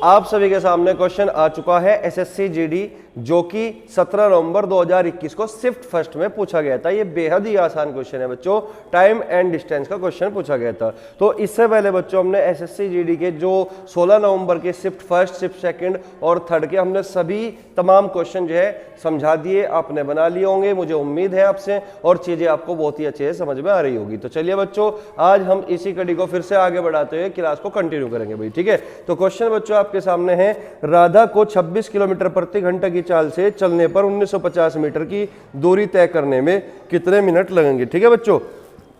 आप सभी के सामने क्वेश्चन आ चुका है एसएससी जीडी जो कि 17 नवंबर 2021 को शिफ्ट फर्स्ट में पूछा गया था। ये बेहद ही आसान क्वेश्चन है बच्चों, टाइम एंड डिस्टेंस का क्वेश्चन पूछा गया था। तो इससे पहले बच्चों हमने एसएससी जीडी के जो 16 नवंबर के शिफ्ट फर्स्ट, शिफ्ट सेकंड और थर्ड के हमने सभी तमाम क्वेश्चन जो है समझा दिए, आपने बना लिए होंगे, मुझे उम्मीद है आपसे, और चीजें आपको बहुत ही अच्छे से समझ में आ रही होगी। तो चलिए बच्चों, आज हम इसी कड़ी को फिर से आगे बढ़ाते हुए क्लास को कंटिन्यू करेंगे भाई, ठीक है। तो क्वेश्चन बच्चों आपके सामने है, राधा को 26 किलोमीटर प्रति घंटा की चाल से चलने पर 1950 मीटर की दूरी तय करने में कितने मिनट लगेंगे, ठीक है बच्चों।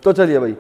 तो चलिए भाई,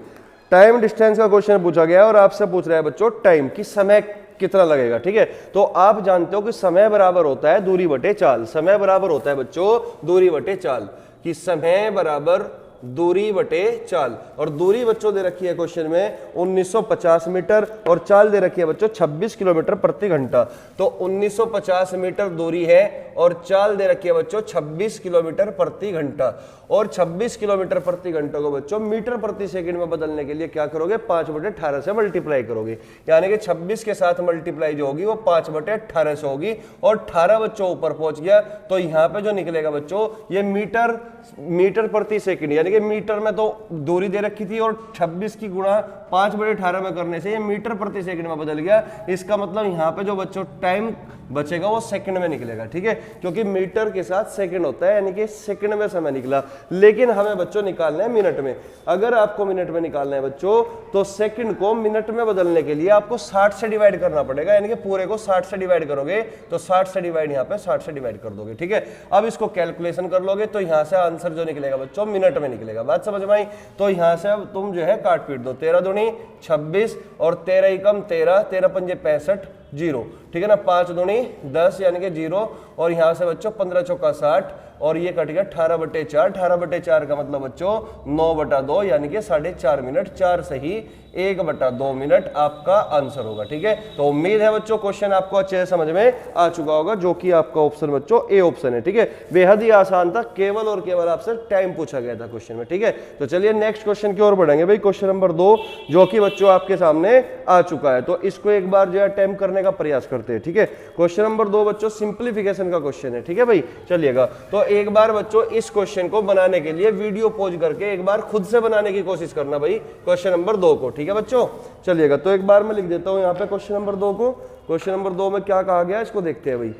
टाइम डिस्टेंस का क्वेश्चन पूछा गया है और आपसे पूछ रहा है बच्चों टाइम की, समय कितना लगेगा, ठीक है। तो आप जानते हो कि समय बराबर होता है दूरी बटे चाल। समय बराबर होता है बच्चों दूरी बटे चाल, कि समय बराबर दूरी बटे चाल। और दूरी बच्चों दे रखी है क्वेश्चन में 1950 मीटर और चाल दे रखी है बच्चों 26 किलोमीटर प्रति घंटा। तो 1950 मीटर दूरी है और चाल दे रखी है बच्चों 26 किलोमीटर प्रति घंटा। और 26 किलोमीटर प्रति घंटा को बच्चों मीटर प्रति सेकंड में बदलने के लिए क्या करोगे, 5/18 से मल्टीप्लाई करोगे, यानी कि 26 के साथ मल्टीप्लाई जो होगी वो 5/18 से होगी। और 18 बच्चों ऊपर पहुंच गया तो यहाँ पे जो निकलेगा बच्चों ये मीटर प्रति सेकंड, यानी कि मीटर में तो दूरी दे रखी थी और 26 की गुणा 5/18 में करने से ये मीटर प्रति सेकंड में बदल गया। इसका मतलब यहाँ पे जो बच्चों टाइम बचेगा वो सेकंड में निकलेगा, ठीक है, क्योंकि मीटर के साथ सेकंड होता है, यानी कि सेकंड में समय निकला। लेकिन हमें बच्चों निकालना है मिनट में। अगर आपको मिनट में निकालना है बच्चों तो सेकंड को मिनट में बदलने के लिए आपको 60 से डिवाइड करना पड़ेगा, यानी कि पूरे को 60 से डिवाइड करोगे तो 60 से डिवाइड यहाँ पे 60 से डिवाइड कर दोगे, ठीक है। अब इसको कैलकुलेशन कर लोगे तो यहाँ से आंसर जो निकलेगा बच्चों मिनट में निकलेगा। बात समझ में आई? तो यहाँ से अब तुम जो है काट पीट दो, 13 दूनी 26 और 13 एकम 13, 13 पंजे 65, 0, ठीक है ना, 5 दूनी 10 यानी कि 0, और यहाँ से बच्चों 15 चौका 60 और ये कट गया 18/4। 18/4 का मतलब बच्चों 9/2 यानी कि 4.5 मिनट, 4 सही 1/2 मिनट आपका आंसर होगा, ठीक है। तो उम्मीद है बच्चों क्वेश्चन आपको अच्छे से समझ में आ चुका होगा, जो कि आपका ऑप्शन बच्चों ए ऑप्शन है, ठीक है। बेहद ही आसान था, केवल और केवल आपसे टाइम पूछा गया था क्वेश्चन में, ठीक है। तो चलिए नेक्स्ट क्वेश्चन की ओर बढ़ेंगे भाई, क्वेश्चन नंबर 2 जो कि बच्चों आपके सामने आ चुका है। तो इसको एक बार जो है अटेम्प्ट करने का प्रयास करते हैं, ठीक है। क्वेश्चन नंबर 2 बच्चों सिंप्लीफिकेशन का क्वेश्चन है, ठीक है भाई। चलिएगा, तो एक बार बच्चों इस क्वेश्चन को बनाने के लिए वीडियो पॉज करके एक बार खुद से बनाने की कोशिश करना भाई, क्वेश्चन नंबर 2 को, ठीक है बच्चों। चलिएगा, तो एक बार मैं लिख देता हूं यहाँ पे क्वेश्चन नंबर 2 को। क्वेश्चन नंबर 2 में क्या कहा गया इसको देखते हैं भाई।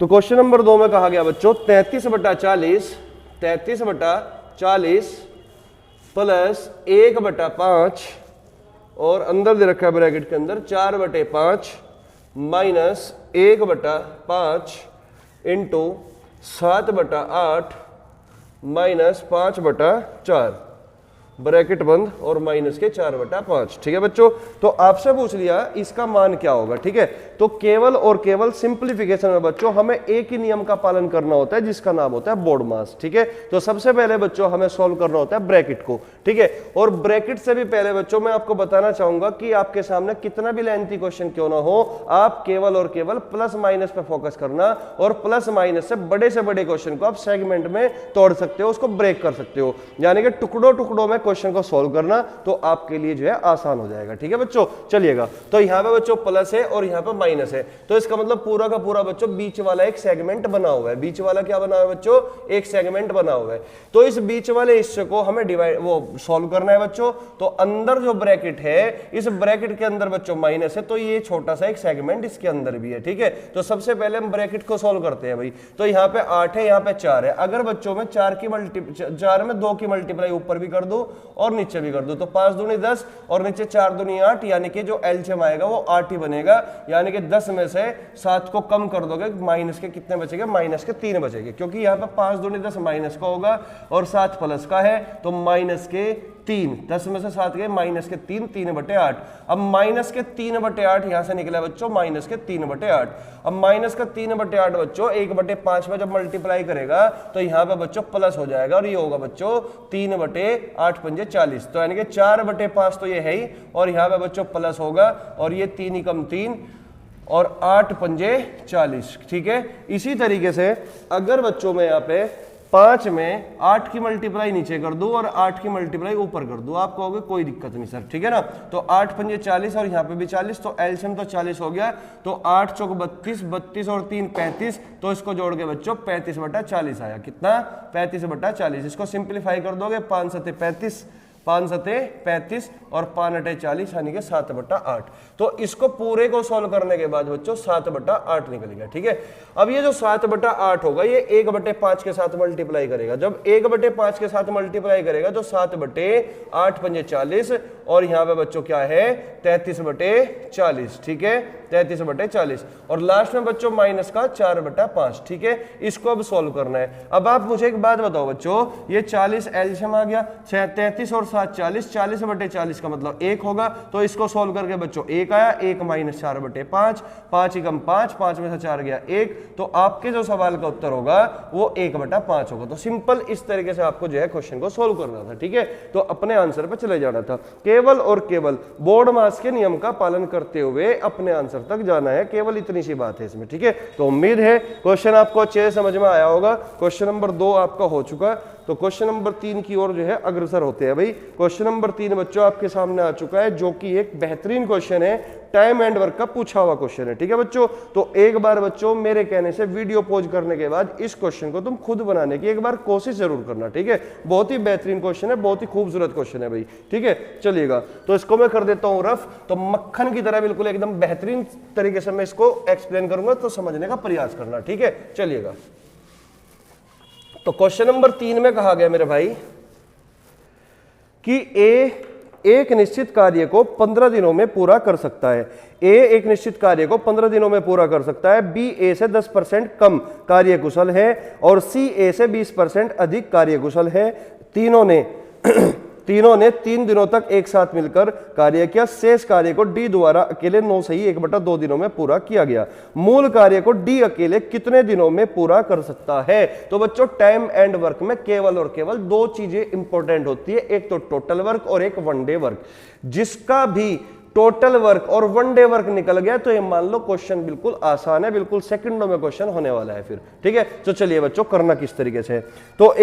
तो क्वेश्चन नंबर 2 में कहा गया बच्चों 33/40 प्लस 1/5 और अंदर दे रखा है ब्रैकेट के अंदर 4/5 माइनस 1/5 इंटू 7/8 माइनस 5/4, ब्रैकेट बंद और माइनस के 4/5, ठीक है बच्चों। तो आपसे पूछ लिया इसका मान क्या होगा, ठीक है। तो केवल और केवल सिंप्लीफिकेशन में बच्चों हमें एक ही नियम का पालन करना होता है, जिसका नाम होता है बोर्ड मास, ठीक है। तो सबसे पहले बच्चों हमें सॉल्व करना होता है ब्रैकेट को, ठीक है। और ब्रैकेट से भी पहले बच्चों मैं आपको बताना चाहूंगा कि आपके सामने कितना भी लेंथी क्वेश्चन क्यों ना हो, आप केवल और केवल प्लस माइनस पे फोकस करना, और प्लस माइनस से बड़े क्वेश्चन को आप सेगमेंट में तोड़ सकते हो, उसको ब्रेक कर सकते हो, यानी कि टुकड़ों में क्वेश्चन को सॉल्व करना तो आपके लिए जो है आसान हो जाएगा, ठीक है बच्चों। चलिएगा, तो यहां पे बच्चों प्लस है और यहां पे माइनस है, तो इसका मतलब पूरा का पूरा बच्चों बीच वाला एक सेगमेंट बना हुआ है। बीच वाला क्या बना हुआ है बच्चों, एक सेगमेंट बना हुआ है। तो इस बीच वाले हिस्से को हमें डिवाइड सॉल्व करना है बच्चों। तो अंदर जो ब्रैकेट है, इस ब्रैकेट के अंदर बच्चों माइनस है, तो ये छोटा सा एक सेगमेंट इसके अंदर भी है, ठीक है। तो सबसे पहले हम ब्रैकेट को सॉल्व करते हैं भाई। तो यहाँ पे 8 है, यहाँ पे 4 है। अगर बच्चों में 4 में 2 की मल्टीप्लाई ऊपर भी कर दो और नीचे भी कर दो, तो 5 दूनी 10 और नीचे 4 दूनी 8, यानी कि जो एलसीएम आएगा वो 8 ही बनेगा, यानी कि 10 में से 7 को कम कर दोगे, माइनस के कितने बचेंगे, माइनस के 3 बचेंगे, क्योंकि यहाँ पे 5 दूनी 10 माइनस का होगा और 7 प्लस का है, तो माइनस के 3, 10 में से 7 गए, माइनस के 3, 3/8। अब माइनस के 3/8 यहां से निकला बच्चों माइनस के 3/8। अब माइनस का 3/8 बच्चों 1/5 में जब मल्टीप्लाई करेगा तो यहाँ पे बच्चों प्लस हो जाएगा, और ये होगा बच्चों 3/8 पंजे 40, तो यानी कि 4/5 तो ये है ही, और यहाँ पे बच्चों प्लस होगा, और ये 3 ही कम 3 और 8 पंजे 40, ठीक है। इसी तरीके से अगर बच्चों में यहाँ पे 5 में 8 की मल्टीप्लाई नीचे कर दूं और 8 की मल्टीप्लाई ऊपर कर दूं, आप कहोगे कोई दिक्कत नहीं सर, ठीक है ना। तो 8 पंजे 40 और यहाँ पे भी 40, तो एलसीएम तो 40 हो गया। तो 8 चौक 32, 32 और 3 35, तो इसको जोड़ के बच्चों 35/40 आया। कितना? 35/40। इसको सिंप्लीफाई कर दोगे, 5 सते 35, 5 सते 35 और 5 अटे 40 यानी कि 7/8। तो इसको पूरे को सॉल्व करने के बाद बच्चों 7/8 निकल गया, ठीक है। अब ये जो 7/8 होगा ये 1/5 के साथ मल्टीप्लाई करेगा। जब 1/5 के साथ मल्टीप्लाई करेगा तो 7/8 पंजे 40 और यहाँ पे बच्चों क्या है 33/40, ठीक है, 33/40 और लास्ट में बच्चों माइनस का 4/5, ठीक है। इसको अब सॉल्व करना है। अब आप मुझे एक बात बताओ बच्चों, ये 40 एलसीएम आ गया, 33 और 7 40, 40/40 का मतलब 1 होगा। तो इसको सॉल्व करके बच्चों 1 आया, 1 माइनस 4/5, 5 एकम 5, 5 में से 4 गया 1। तो आपके जो सवाल का उत्तर होगा वो 1/5 होगा। तो सिंपल इस तरीके से आपको जो है क्वेश्चन को सॉल्व करना था, ठीक है। तो अपने आंसर पर चले जाना था, केवल और केवल बोर्ड मास के नियम का पालन करते हुए अपने आंसर तक जाना है, केवल इतनी सी बात है इसमें, ठीक है। तो उम्मीद है क्वेश्चन आपको अच्छे से समझ में आया होगा। क्वेश्चन नंबर 2 आपका हो चुका, तो क्वेश्चन नंबर 3 की ओर जो है अग्रसर होते हैं भाई। क्वेश्चन नंबर 3 बच्चों आपके सामने आ चुका है, जो कि एक बेहतरीन क्वेश्चन है, टाइम एंड वर्क का पूछा हुआ क्वेश्चन है, ठीक है बच्चों। तो एक बार बच्चों मेरे कहने से वीडियो पॉज करने के बाद इस क्वेश्चन को तुम खुद बनाने की एक बार कोशिश जरूर करना, ठीक है। बहुत ही बेहतरीन क्वेश्चन है, बहुत ही खूबसूरत क्वेश्चन है भाई, ठीक है। चलिएगा, तो इसको मैं कर देता हूं रफ, तो मक्खन की तरह बिल्कुल एकदम बेहतरीन तरीके से मैं इसको एक्सप्लेन करूंगा, तो समझने का प्रयास करना, ठीक है। चलिएगा, तो क्वेश्चन नंबर 3 में कहा गया मेरे भाई कि ए एक निश्चित कार्य को 15 दिनों में पूरा कर सकता है। ए एक निश्चित कार्य को 15 दिनों में पूरा कर सकता है। बी ए से 10% कम कार्यकुशल है और सी ए से 20% अधिक कार्यकुशल है। तीनों ने 3 दिनों तक एक साथ मिलकर कार्य किया। शेष कार्य को डी द्वारा अकेले 9 सही 1/2 दिनों में पूरा किया गया। मूल कार्य को डी अकेले कितने दिनों में पूरा कर सकता है? तो बच्चों टाइम एंड वर्क में केवल और केवल 2 चीजें इंपॉर्टेंट होती है, एक तो टोटल वर्क और एक वन डे वर्क। जिसका भी टोटल वर्क और वन डे वर्क निकल गया तो ये मान लो क्वेश्चन बिल्कुल आसान है, बिल्कुल सेकंडों में क्वेश्चन होने वाला है फिर, ठीक है। तो चलिए बच्चों करना किस तरीके से, तो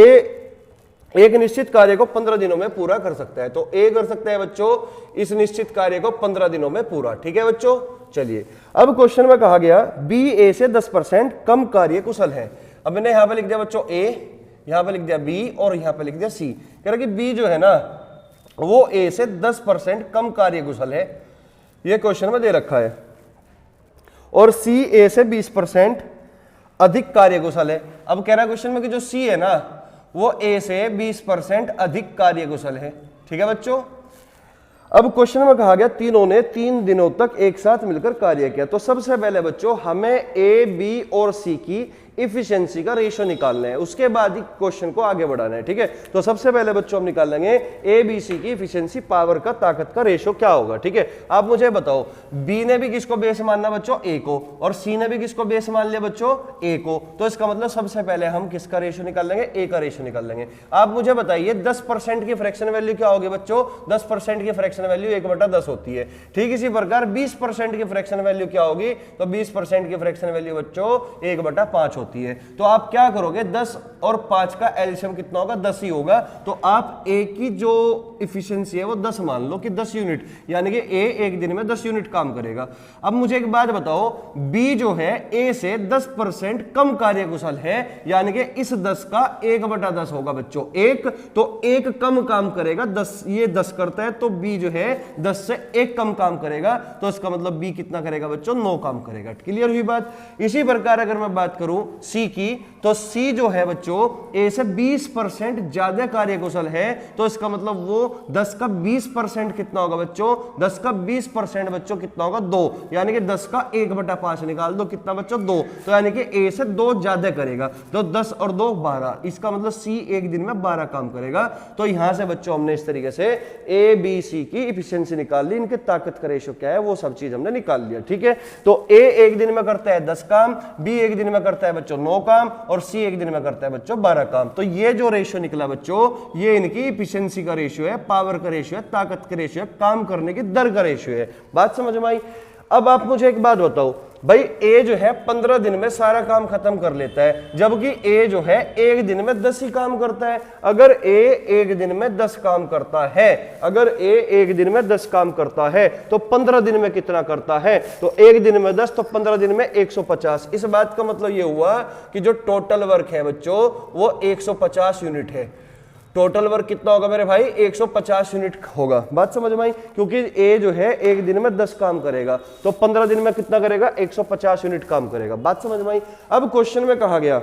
एक निश्चित कार्य को 15 दिनों में पूरा कर सकता है। तो ए कर सकता है बच्चों इस निश्चित कार्य को 15 दिनों में पूरा, ठीक है बच्चों। चलिए, अब क्वेश्चन में कहा गया बी ए से 10% कम कार्य कुशल है। अब मैंने यहां पे लिख दिया बच्चों ए, यहां पे लिख दिया बी और यहां पे लिख दिया सी। कह रहा कि बी जो है ना वो ए से 10% कम कार्य कुशल है, ये क्वेश्चन में दे रखा है, और सी ए से 20% अधिक कार्य कुशल है। अब कह रहा है क्वेश्चन में कि जो सी है ना वो ए से 20% अधिक कार्यकुशल है, ठीक है बच्चों। अब क्वेश्चन में कहा गया तीनों ने 3 दिनों तक एक साथ मिलकर कार्य किया। तो सबसे पहले बच्चों हमें ए बी और सी की इफिशिएंसी का रेशियो निकालना है, उसके बाद ही क्वेश्चन को आगे बढ़ाना है, ठीक है। तो सबसे पहले बच्चों हम निकाल लेंगे ए बी सी की इफिशिएंसी, पावर का, ताकत का रेशियो क्या होगा, ठीक है। आप मुझे बताओ, बी ने भी किसको बेस मानना बच्चों? ए को, और सी ने भी किसको बेस मान लिया बच्चों? ए को। तो इसका मतलब सबसे पहले हम किसका रेशियो निकाल लेंगे? ए का रेशियो निकाल लेंगे। आप मुझे बताइए 10% की फ्रैक्शन वैल्यू क्या होगी बच्चों? 10% की फ्रैक्शन वैल्यू 1/10 होती है। ठीक इसी प्रकार 20% की फ्रैक्शन वैल्यू क्या होगी? तो 20% की फ्रैक्शन वैल्यू बच्चों 1/5 होती है। तो आप क्या करोगे, 10 और 5 का एलसीएम कितना होगा? 10 ही होगा। तो आप ए की जो इफिशिएंसी है वो 10 मान लो कि 10 यूनिट, यानी कि ए एक दिन में 10 यूनिट काम करेगा। अब मुझे एक बात बताओ, बी जो है ए से 10% कम कार्यकुशल है, यानी कि इस 10 का 1/10 होगा बच्चों। एक तो एक कम काम करेगा, 10 ये 10 करता है तो बी जो है 10 से एक कम काम करेगा। तो इसका मतलब बी कितना करेगा बच्चों? 9 काम करेगा। क्लियर हुई बात। इसी प्रकार अगर मैं बात करूं सी की, तो सी जो है बच्चों ए से 20% ज्यादा कार्यकुशल है, तो इसका मतलब वो 10 का 20% कितना होगा बच्चों? 10 का 20% बच्चों कितना होगा? 2, यानी कि 10 का 1/5 निकाल दो, कितना बच्चों? 2। तो यानी कि ए से 2 ज्यादा करेगा, तो 10 और 2 12। इसका मतलब सी एक दिन में 12 काम करेगा। तो यहां से बच्चों हमने इस तरीके से ए बी सी की इफिशिएंसी निकाल ली, इनके ताकत का रेशियो क्या है वो सब चीज हमने निकाल लिया, ठीक है। तो ए एक दिन में करता है 10 काम, बी एक दिन में करता है बच्चों 9 काम, और सी एक दिन में करता है बच्चों 12 काम। तो ये जो रेशियो निकला बच्चों, ये इनकी इफिशिएंसी का रेशियो है, पावर का रेशियो है, ताकत का रेशियो है, काम करने की दर का रेशियो है। बात समझ में आई। अब आप मुझे एक बात बताओ, भाई ए जो है 15 दिन में सारा काम खत्म कर लेता है, जबकि ए जो है एक दिन में 10 ही काम करता है। अगर ए एक दिन में 10 काम करता है, अगर ए एक दिन में 10 काम करता है तो 15 दिन में कितना करता है? तो एक दिन में 10 तो 15 दिन में 150। इस बात का मतलब ये हुआ कि जो टोटल वर्क है बच्चों वो 150 यूनिट है। टोटल वर्क कितना होगा मेरे भाई? 150 यूनिट होगा। बात समझ में आई? क्योंकि ए जो है एक दिन में 10 काम करेगा तो 15 दिन में कितना करेगा? 150 यूनिट काम करेगा। बात समझ में आई? अब क्वेश्चन में कहा गया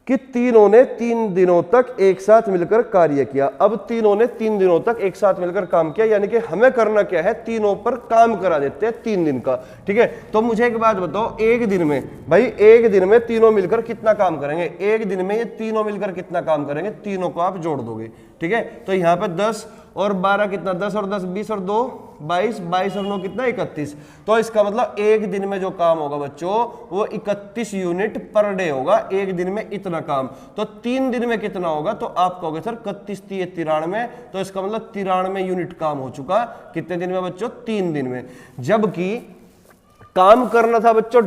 कि तीनों ने 3 दिनों तक एक साथ मिलकर कार्य किया। अब तीनों ने 3 दिनों तक एक साथ मिलकर काम किया, यानी कि हमें करना क्या है? तीनों पर काम करा देते हैं 3 दिन का। ठीक है, तो मुझे एक बात बताओ, एक दिन में भाई एक दिन में तीनों मिलकर कितना काम करेंगे? एक दिन में ये तीनों मिलकर कितना काम करेंगे? तीनों को आप जोड़ दोगे। ठीक है, तो यहाँ पे 10 और 12 कितना? 10 और 10 20 और 2 22, 22 और 9 कितना? 31। तो इसका मतलब एक दिन में जो काम होगा बच्चों वो 31 यूनिट पर डे होगा। एक दिन में इतना काम। तो 3 दिन में कितना होगा? तो आप कहोगे सर 31 93, तो इसका मतलब 93 यूनिट काम हो चुका। कितने दिन में बच्चों? 3 दिन में। जबकि काम करना था बच्चों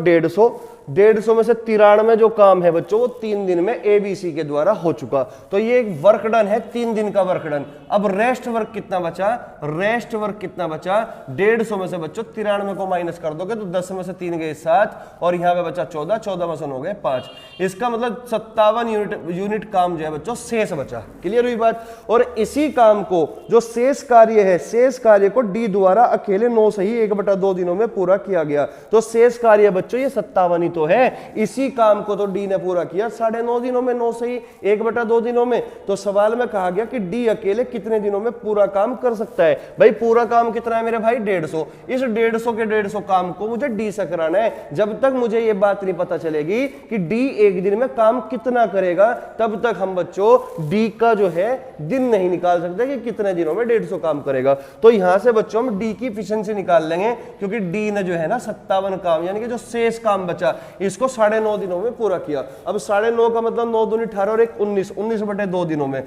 150 में से 93 जो काम है बच्चों वो 3 दिन में ABC के द्वारा हो चुका। तो ये एक वर्क डन है, 3 दिन का वर्क डन। अब रेस्ट वर्क कितना बचा? रेस्ट वर्क कितना बचा? 150 में से बच्चों 93 को माइनस कर दोगे तो 10 में से 3 गए 7 और यहाँ पे बचा 14, 14 में से 9 गए 5। इसका मतलब 57 यूनिट काम जो है बच्चों शेष बचा। क्लियर हुई बात? और इसी काम को जो शेष कार्य है, शेष कार्य को डी द्वारा अकेले 9 से ही 1/2 दिनों में पूरा किया गया। तो शेष कार्य बच्चों ये 57 तो है। इसी काम को तो डी ने पूरा किया 9.5 दिनों में, 9 से ही 1/2 दिनों में। तो सवाल में कहा गया कि डी अकेले कितने दिनों में पूरा काम कर सकता है? भाई पूरा काम कितना है मेरे भाई? 150। इस 150 के 150 काम को मुझे डी से कराना है। जब तक मुझे ये बात नहीं पता चलेगी कि डी एक दिन में काम कितना करेगा, तब तक हम बच्चों डी का जो है दिन नहीं निकाल सकते कि कितने दिनों में 150 काम करेगा। तो यहां से बच्चों हम डी की एफिशिएंसी निकाल लेंगे, क्योंकि डी ने जो है ना 57 काम, यानी कि जो शेष काम बचा इसको 9.5 दिनों में पूरा किया। अब 9.5 का मतलब 9 दूनी 18 और 1 19, 19/2 दिनों में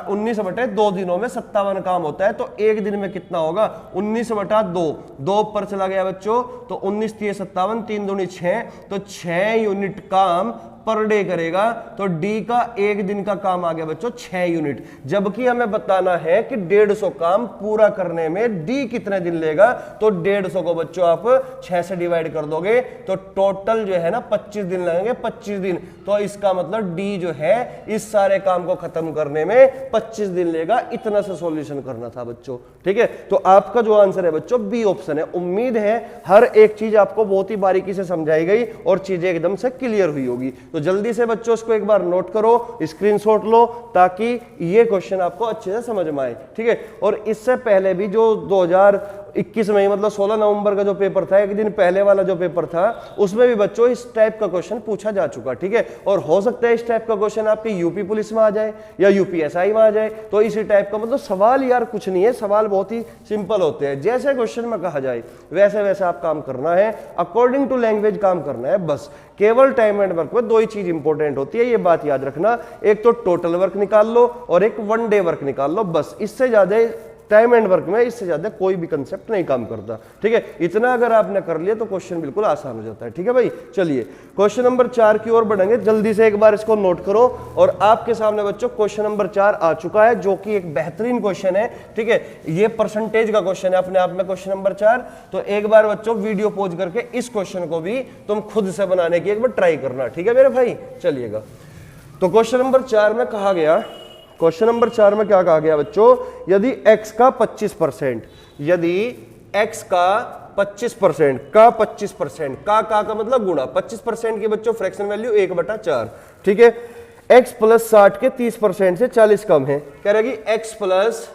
19/2 दिनों में 57 काम होता है। तो एक दिन में कितना होगा? 19/2, 2 पर चला गया बच्चों तो 19 3 57, 3 दूनी 6, तो 6 यूनिट काम पर डे करेगा। तो डी का एक दिन का काम आ गया बच्चों 6 यूनिट। जबकि हमें बताना है कि 150 काम पूरा करने में डी कितने दिन लेगा। तो 150 को बच्चों आप 6 से डिवाइड कर दोगे तो टोटल जो है ना 25 दिन लगेंगे, 25 दिन। तो इसका मतलब डी जो है इस सारे काम को खत्म करने में 25 दिन लेगा। इतना सा सॉल्यूशन करना था बच्चों। ठीक है, तो आपका जो आंसर है बच्चों बी ऑप्शन है। उम्मीद है हर एक चीज आपको बहुत ही बारीकी से समझाई गई और चीजें एकदम से क्लियर हुई होगी। तो जल्दी से बच्चों इसको एक बार नोट करो, स्क्रीनशॉट लो, ताकि ये क्वेश्चन आपको अच्छे से समझ में आए। ठीक है, और इससे पहले भी जो 2021 में मतलब 16 नवंबर का जो पेपर था, एक दिन पहले वाला जो पेपर था, उसमें भी बच्चों इस टाइप का क्वेश्चन पूछा जा चुका। ठीक है, और हो सकता है इस टाइप का क्वेश्चन आपके यूपी पुलिस में आ जाए या यूपीएसआई में आ जाए। तो इसी टाइप का मतलब सवाल यार कुछ नहीं है, सवाल बहुत ही सिंपल होते हैं। जैसे क्वेश्चन में कहा जाए वैसे वैसे आप काम करना है, अकॉर्डिंग टू लैंग्वेज काम करना है बस। केवल टाइम एंड वर्क में 2 ही चीज इंपॉर्टेंट होती है, ये बात याद रखना। एक तो टोटल वर्क निकाल लो और एक 1 डे वर्क निकाल लो, बस। इससे ज्यादा टाइम एंड वर्क में इससे ज्यादा कोई भी कंसेप्ट नहीं काम करता। ठीक है, इतना अगर आपने कर लिया तो क्वेश्चन बिल्कुल आसान हो जाता है। ठीक है भाई, चलिए क्वेश्चन नंबर 4 की ओर बढ़ेंगे। जल्दी से एक बार इसको नोट करो। और आपके सामने बच्चों क्वेश्चन नंबर 4 आ चुका है, जो कि एक बेहतरीन क्वेश्चन है। ठीक है, ये परसेंटेज का क्वेश्चन है अपने आप में क्वेश्चन नंबर 4। तो एक बार बच्चों वीडियो पॉज करके इस क्वेश्चन को भी तुम खुद से बनाने की एक बार ट्राई करना। ठीक है मेरे भाई, चलिएगा। तो क्वेश्चन नंबर 4 में कहा गया, क्वेश्चन नंबर 4 में क्या कहा गया बच्चों? यदि x का 25%, यदि x का 25% का 25% का मतलब गुणा 25% की बच्चों फ्रैक्शन वैल्यू 1/4। ठीक है, x प्लस 60 के 30% से 40 कम है। कह रहा है कि x प्लस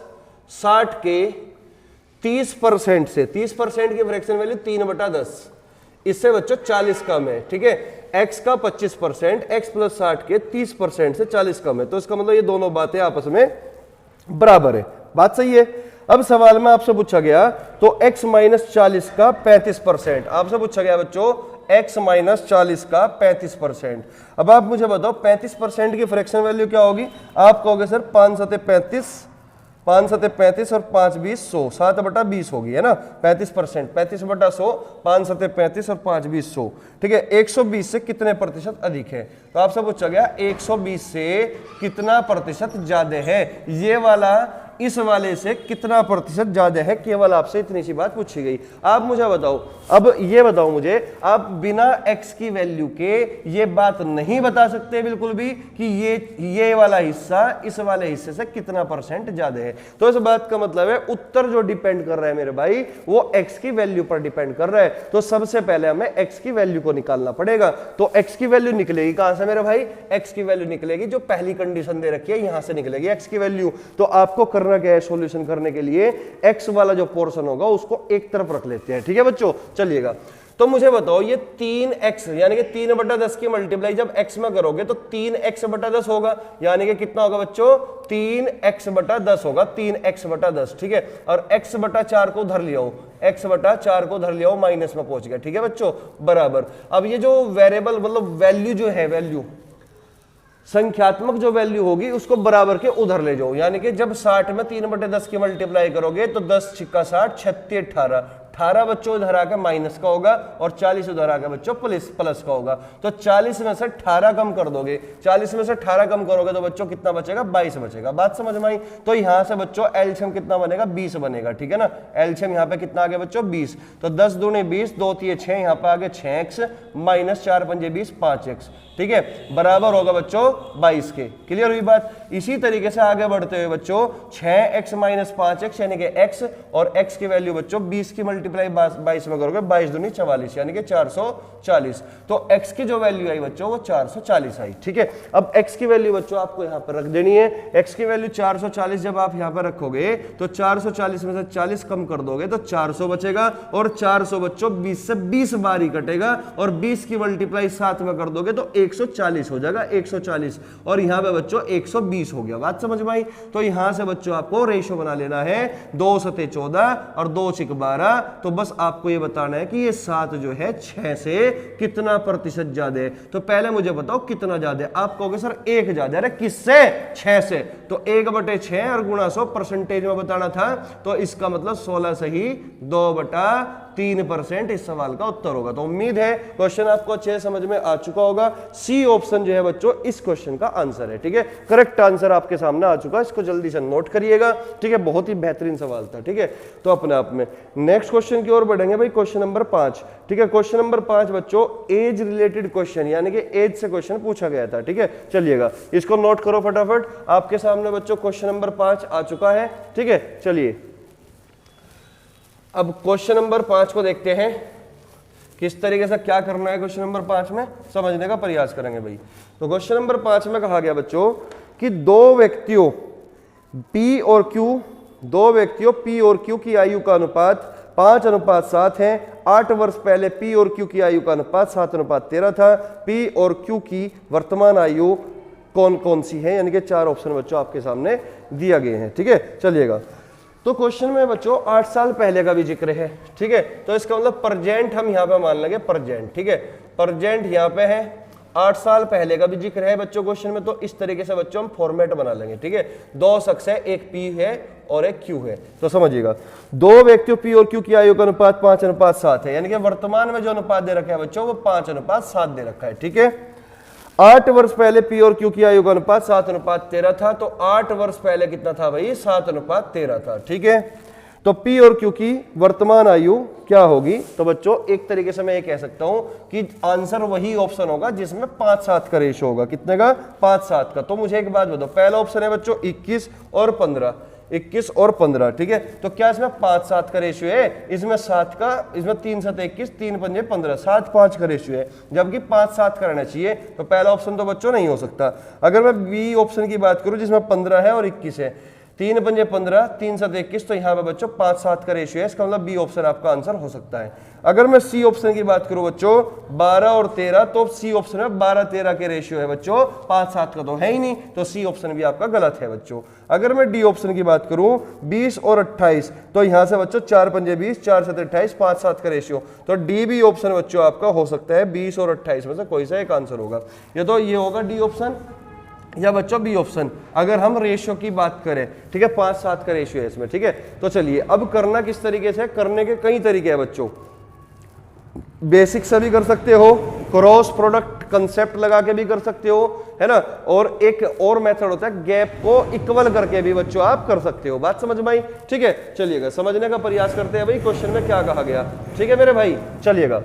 60 के 30% से 30% की फ्रैक्शन वैल्यू 3/10, इससे बच्चों 40 कम है। ठीक है, x का 25%, x प्लस 60 के 30% से 40 कम है। तो इसका मतलब ये दोनों बातें आपस में बराबर है। बात सही है। अब सवाल में आपसे पूछा गया तो x माइनस 40 का 35%, आपसे पूछा गया बच्चों x माइनस 40 का 35%। अब आप मुझे बताओ 35% की फ्रैक्शन वैल्यू क्या होगी? आप कहोगे सर 5 7 35, 5 सते 35 और 5 20 100, 7/20 होगी है ना, 35%, 35/100, 5 सते 35 और 5 20 100, ठीक है। 120 से कितने प्रतिशत अधिक है, तो आपसे पूछा गया 120 से कितना प्रतिशत ज्यादा है, ये वाला इस वाले से कितना प्रतिशत ज्यादा है, केवल आपसे इतनी सी बात पूछी गई। आप मुझे बताओ, अब ये बताओ मुझे, आप बिना x की वैल्यू के ये बात नहीं बता सकते बिल्कुल भी कि ये वाला हिस्सा इस वाले हिस्से से कितना परसेंट ज्यादा है। तो इस बात का मतलब है उत्तर जो डिपेंड कर रहा है मेरे भाई वो x की वैल्यू पर डिपेंड कर रहा है। तो सबसे पहले हमें x की वैल्यू को निकालना पड़ेगा। तो x की वैल्यू निकलेगी कहां से मेरे भाई, x की वैल्यू निकलेगी जो पहली कंडीशन दे रखी है यहां से निकलेगी x की वैल्यू। तो आपको करना क्या है, सॉल्यूशन करने के लिए x वाला जो पोर्शन होगा उसको एक तरफ रख लेते हैं, ठीक है बच्चों। चलिएगा, तो मुझे बताओ ये 3x यानी कि 3/10 की मल्टीप्लाई जब x में करोगे तो 3x/10 होगा, यानी कि कितना होगा बच्चों, 3x/10 होगा, 3x/10, ठीक है। और x/4 को उधर ले आओ, x/4 को उधर ले आओ, माइनस में पहुंच गया, ठीक है बच्चों, बराबर। अब ये जो वेरिएबल मतलब वैल्यू जो है, वैल्यू संख्यात्मक जो वैल्यू होगी उसको बराबर के उधर ले जाओ, यानी कि जब 60 में 3/10 की मल्टीप्लाई करोगे तो 10 छिक्का 60, 36 18, 18 बच्चों उधर आकर माइनस का होगा और 40 उधर आकर बच्चों प्लस का होगा। तो 40 में से 18 कम कर दोगे, 40 में से 18 कम करोगे तो बच्चों कितना बचेगा, 22 बचेगा। बात समझ में आई। तो यहां से बच्चों एलसीएम कितना बनेगा, 20 बनेगा, ठीक है ना। एलसीएम यहाँ पे कितना आ गया बच्चों, 20। तो 10 दूनी 20, 2 3 6, यहाँ पे आ गया 6x माइनस 4 5 20, 5x, ठीक है, बराबर होगा बच्चों 22 के। क्लियर हुई बात। इसी तरीके से आगे बढ़ते हुए बच्चों 6x माइनस 5x यानी कि x, और x की वैल्यू बच्चों 20 की मल्टीप्लाई 22 में करोगे, 22 दूनी 44 यानी कि 440। तो x की जो वैल्यू आई बच्चों वो 440 आई, ठीक है। अब x की वैल्यू बच्चों आपको यहाँ पर रख देनी है। x की वैल्यू 440 जब आप यहाँ पर रखोगे तो 440 में से 40 कम कर दोगे तो 400 बचेगा, और 400 बच्चों 20 से 20 बार ही कटेगा, और 20 की मल्टीप्लाई 7 में कर दोगे तो 140 हो जाएगा, 140, और यहाँ पे बच्चों 120 हो गया। बात समझ में आई। तो यहां से बच्चों आपको रेशो बना लेना है 2 सते 14 और 2 छिक 12। तो बस आपको ये बताना है कि ये 7 जो है 6 से कितना प्रतिशत ज्यादा है। तो पहले मुझे बताओ कितना ज्यादा है। आप कहोगे सर 1 ज्यादा है, किससे, 6 से। तो 1/6 और गुणा 100 परसेंटेज में बताना था, तो इसका मतलब 16 से ही 2/3% इस सवाल का उत्तर होगा। तो उम्मीद है क्वेश्चन आपको अच्छे से समझ में आ चुका होगा। सी ऑप्शन जो है बच्चों इस क्वेश्चन का आंसर है, ठीक है। करेक्ट आंसर आपके सामने आ चुका है, इसको जल्दी से नोट करिएगा, ठीक है। बहुत ही बेहतरीन सवाल था, ठीक है। तो अपने आप में नेक्स्ट क्वेश्चन की ओर बढ़ेंगे भाई, क्वेश्चन नंबर 5, ठीक है। क्वेश्चन नंबर 5 बच्चों एज रिलेटेड क्वेश्चन, यानी कि एज से क्वेश्चन पूछा गया था, ठीक है। चलिएगा इसको नोट करो फटाफट। आपके सामने बच्चों क्वेश्चन नंबर 5 आ चुका है, ठीक है। चलिए अब क्वेश्चन नंबर 5 को देखते हैं किस तरीके से क्या करना है। क्वेश्चन नंबर 5 में समझने का प्रयास करेंगे भाई। तो क्वेश्चन नंबर 5 में कहा गया बच्चों कि दो व्यक्तियों P और Q की आयु का अनुपात 5:7 है। 8 वर्ष पहले P और Q की आयु का अनुपात 7:13 था। P और Q की वर्तमान आयु कौन कौन सी है, यानी कि 4 ऑप्शन बच्चों आपके सामने दिया गए हैं, ठीक है। चलिएगा, तो क्वेश्चन में बच्चों 8 साल पहले का भी जिक्र है, ठीक है। तो इसका मतलब प्रेजेंट हम यहाँ पे मान लेंगे, प्रेजेंट, ठीक है। प्रेजेंट यहाँ पे है, 8 साल पहले का भी जिक्र है बच्चों क्वेश्चन में। तो इस तरीके से बच्चों हम फॉर्मेट बना लेंगे, ठीक है। 2 शख्स है, एक P है और एक Q है। तो समझिएगा, दो व्यक्तियों P और Q की आयु का अनुपात 5:7 है, यानी कि वर्तमान में जो अनुपात दे रखा है बच्चों वो 5:7 दे रखा है, ठीक है। 8 वर्ष पहले P और Q की आयु का अनुपात 7:13 था। तो 8 वर्ष पहले कितना था भाई, 7:13 था, ठीक है। तो P और Q की वर्तमान आयु क्या होगी, तो बच्चों एक तरीके से मैं ये कह सकता हूं कि आंसर वही ऑप्शन होगा जिसमें 5:7 का रेशो होगा। कितने का, 5:7 का। तो मुझे एक बात बताओ, पहला ऑप्शन है बच्चों 21 और 15, 21 और 15, ठीक है। तो क्या इसमें 5:7 का रेशियो है, इसमें 7 का, इसमें 3 7 21, 3 5 15, 7:5 का रेशियो है, जबकि 5:7 का रहना चाहिए। तो पहला ऑप्शन तो बच्चों नहीं हो सकता। अगर मैं बी ऑप्शन की बात करूं जिसमें 15 है और 21 है, 3 5 15, 3 7 21, तो यहाँ पे बच्चों 5:7 का रेशियो है। इसका मतलब बी ऑप्शन आपका आंसर हो सकता है। अगर मैं सी ऑप्शन की बात करूं बच्चों 12 और 13, तो सी ऑप्शन में 12-13 के रेशियो है बच्चों, 5:7 का तो है ही नहीं। तो सी ऑप्शन भी आपका गलत है बच्चों। अगर मैं डी ऑप्शन की बात करूं 20 और 28, तो यहां से बच्चों 4 5 20, 4 7 28, 5:7 का रेशियो। तो डी बी ऑप्शन बच्चों आपका हो सकता है 20 और 28 में से कोई सा एक आंसर होगा। ये तो ये होगा डी ऑप्शन, या बच्चों बी ऑप्शन, अगर हम रेशियो की बात करें, ठीक है 5-7 का रेशियो है इसमें, ठीक है। तो चलिए अब करना किस तरीके से, करने के कई तरीके हैं बच्चों, बेसिक से भी कर सकते हो, क्रॉस प्रोडक्ट कंसेप्ट लगा के भी कर सकते हो, है ना, और एक और मेथड होता है गैप को इक्वल करके भी बच्चों आप कर सकते हो। बात समझ में आई, ठीक है। चलिएगा समझने का प्रयास करते हैं भाई क्वेश्चन में क्या कहा गया, ठीक है मेरे भाई। चलिएगा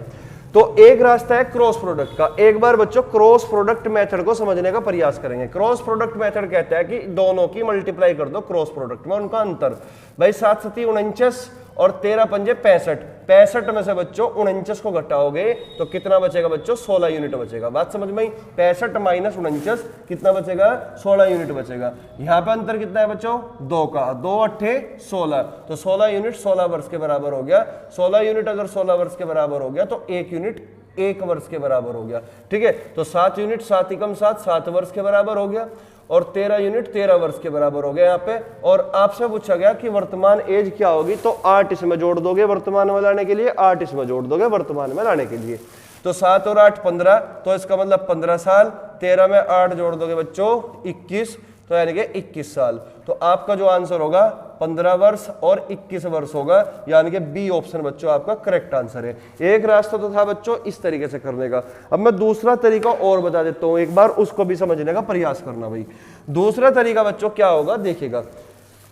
तो एक रास्ता है क्रॉस प्रोडक्ट का। एक बार बच्चों क्रॉस प्रोडक्ट मेथड को समझने का प्रयास करेंगे। क्रॉस प्रोडक्ट मेथड कहता है कि दोनों की मल्टीप्लाई कर दो क्रॉस प्रोडक्ट में, उनका अंतर। भाई 7 7 49 और 13 पंजे 65, 65 में से बच्चों 49 को घटाओगे तो कितना बचेगा बच्चों, 16 यूनिट बचेगा। बात समझ में आई, 65 माइनस 49 कितना बचेगा, 16 यूनिट बचेगा। यहाँ पे अंतर कितना है बच्चों, 2 का, 2 8 16, तो 16 यूनिट 16 वर्ष के बराबर हो गया। 16 यूनिट अगर 16 वर्ष के बराबर हो गया तो 1 यूनिट 1 वर्ष के बराबर हो गया, ठीक है। तो 7 यूनिट 7 एकम 7 7 वर्ष के बराबर हो गया, और 13 यूनिट 13 वर्ष के बराबर हो गया यहाँ पे। और आपसे पूछा गया कि वर्तमान एज क्या होगी, तो 8 इसमें जोड़ दोगे वर्तमान में लाने के लिए, 8 इसमें जोड़ दोगे वर्तमान में लाने के लिए। तो 7 और 8 15, तो इसका मतलब 15 साल। 13 में 8 जोड़ दोगे बच्चों 21, तो यानी कि 21 साल। तो आपका जो आंसर होगा 15 वर्ष और 21 वर्ष होगा, यानी कि बी ऑप्शन बच्चों आपका करेक्ट आंसर है। एक रास्ता तो था बच्चों इस तरीके से करने का। अब मैं दूसरा तरीका और बता देता हूं एक बार, उसको भी समझने का प्रयास करना भाई। दूसरा तरीका बच्चों क्या होगा देखिएगा।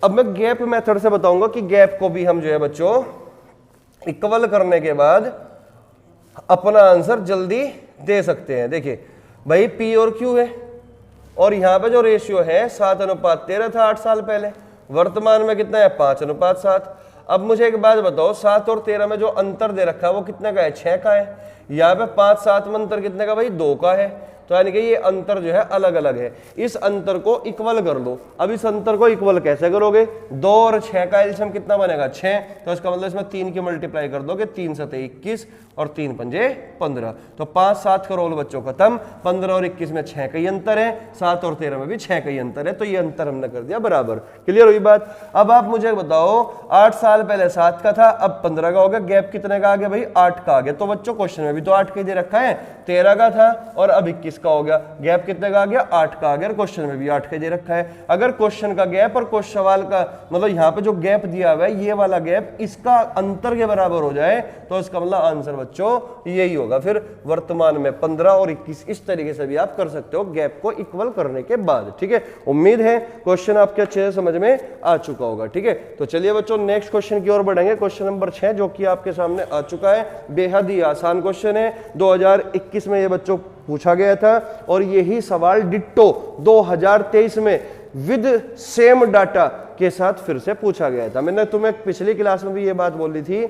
अब मैं गैप मेथड से बताऊंगा कि गैप को भी हम जो है बच्चों इक्वल करने के बाद अपना आंसर जल्दी दे सकते हैं। देखिए भाई पी और क्यू है, और यहां पे जो रेशियो है 7:13 था 8 साल पहले, वर्तमान में कितना है 5:7। अब मुझे एक बात बताओ, 7 और 13 में जो अंतर दे रखा है वो कितने का है, 6 का है। यहाँ पे 5-7 में अंतर कितने का भाई, 2 का है। तो यानी कि ये अंतर जो है अलग अलग है, इस अंतर को इक्वल कर लो। अब इस अंतर को इक्वल कैसे करोगे, 2 और 6 का एलसीएम कितना बनेगा 6, तो इसका मतलब इसमें 3 की मल्टीप्लाई कर दोगे, 3 7 21 और 3 पंजे 15, तो 5-7 का रोल बच्चों खत्म। 15 और 21 में 6 का ही अंतर है, 7 और 13 में भी 6 का ही अंतर है, तो ये अंतर हमने कर दिया बराबर। क्लियर हुई बात। अब आप मुझे बताओ 8 साल पहले 7 का था, अब 15 का हो गया, गैप कितने का आ गया भाई 8 का आ गया। तो बच्चों क्वेश्चन में भी तो 8 का दे रखा है, 13 का था और अब 21 का हो गया, गैप कितने का आ गया 8 का आ गया, क्वेश्चन में भी 8 का दे रखा है। अगर क्वेश्चन का गैप और क्वेश्चन सवाल का मतलब यहाँ पे जो गैप दिया हुआ है ये वाला गैप इसका अंतर के बराबर हो जाए, तो इसका मतलब आंसर बच्चों यही होगा। फिर वर्तमान में 15 और 21, इस तरीके से भी आप कर सकते हो गैप को इक्वल करने के बाद। ठीक है, उम्मीद है क्वेश्चन आपके अच्छे से समझ में आ चुका होगा। ठीक है, तो चलिए बच्चों नेक्स्ट क्वेश्चन की ओर बढ़ेंगे। क्वेश्चन नंबर 6 जो कि आपके सामने आ चुका है, बेहद ही आसान क्वेश्चन है। 2021 में ये बच्चों पूछा गया था और यही सवाल डिट्टो 2023 में विद सेम डाटा के साथ फिर से पूछा गया था। मैंने तुम्हें पिछली क्लास में भी ये बात बोली थी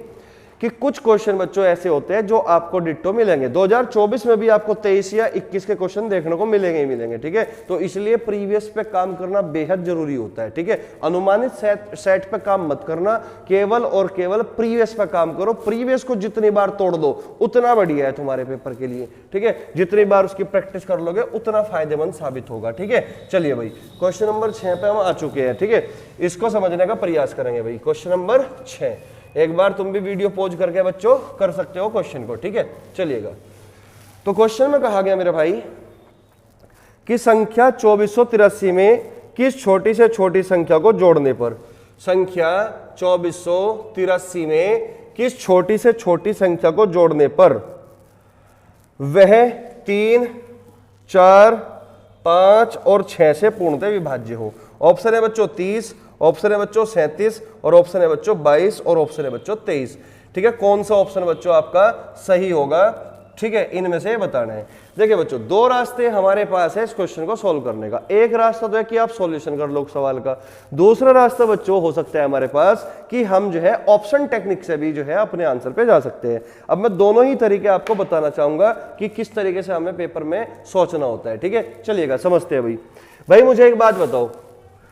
कि कुछ क्वेश्चन बच्चों ऐसे होते हैं जो आपको डिट्टो मिलेंगे। 2024 में भी आपको 23 या 21 के क्वेश्चन देखने को मिलेंगे ही मिलेंगे। ठीक है, तो इसलिए प्रीवियस पे काम करना बेहद जरूरी होता है। ठीक है, अनुमानित सेट पे काम मत करना, केवल और केवल प्रीवियस पे काम करो। प्रीवियस को जितनी बार तोड़ दो उतना बढ़िया है तुम्हारे पेपर के लिए। ठीक है, जितनी बार उसकी प्रैक्टिस कर लोगे उतना फायदेमंद साबित होगा। ठीक है, चलिए भाई क्वेश्चन नंबर 6 पे हम आ चुके हैं। ठीक है, इसको समझने का प्रयास करेंगे भाई। क्वेश्चन नंबर 6, एक बार तुम भी वीडियो पॉज करके बच्चों कर सकते हो क्वेश्चन को। ठीक है, चलिएगा। तो क्वेश्चन में कहा गया मेरे भाई कि संख्या 2483 में किस छोटी से छोटी संख्या को जोड़ने पर, संख्या 2483 में किस छोटी से छोटी संख्या को जोड़ने पर वह 3, 4, 5 और 6 से पूर्णतः विभाज्य हो। ऑप्शन है बच्चों 30, ऑप्शन है बच्चों 37 और ऑप्शन है बच्चों 22 और ऑप्शन है बच्चों 23। ठीक है, कौन सा ऑप्शन बच्चों आपका सही होगा, ठीक है, इनमें से बताना है। देखिए बच्चों, दो रास्ते हमारे पास है इस क्वेश्चन को सॉल्व करने का। एक रास्ता तो है कि आप सॉल्यूशन कर लो सवाल का, दूसरा रास्ता बच्चों हो सकता है हमारे पास कि हम जो है ऑप्शन टेक्निक से भी जो है अपने आंसर पे जा सकते हैं। अब मैं दोनों ही तरीके आपको बताना चाहूंगा कि किस तरीके से हमें पेपर में सोचना होता है। ठीक है, चलिएगा समझते हैं भाई। भाई मुझे एक बात बताओ,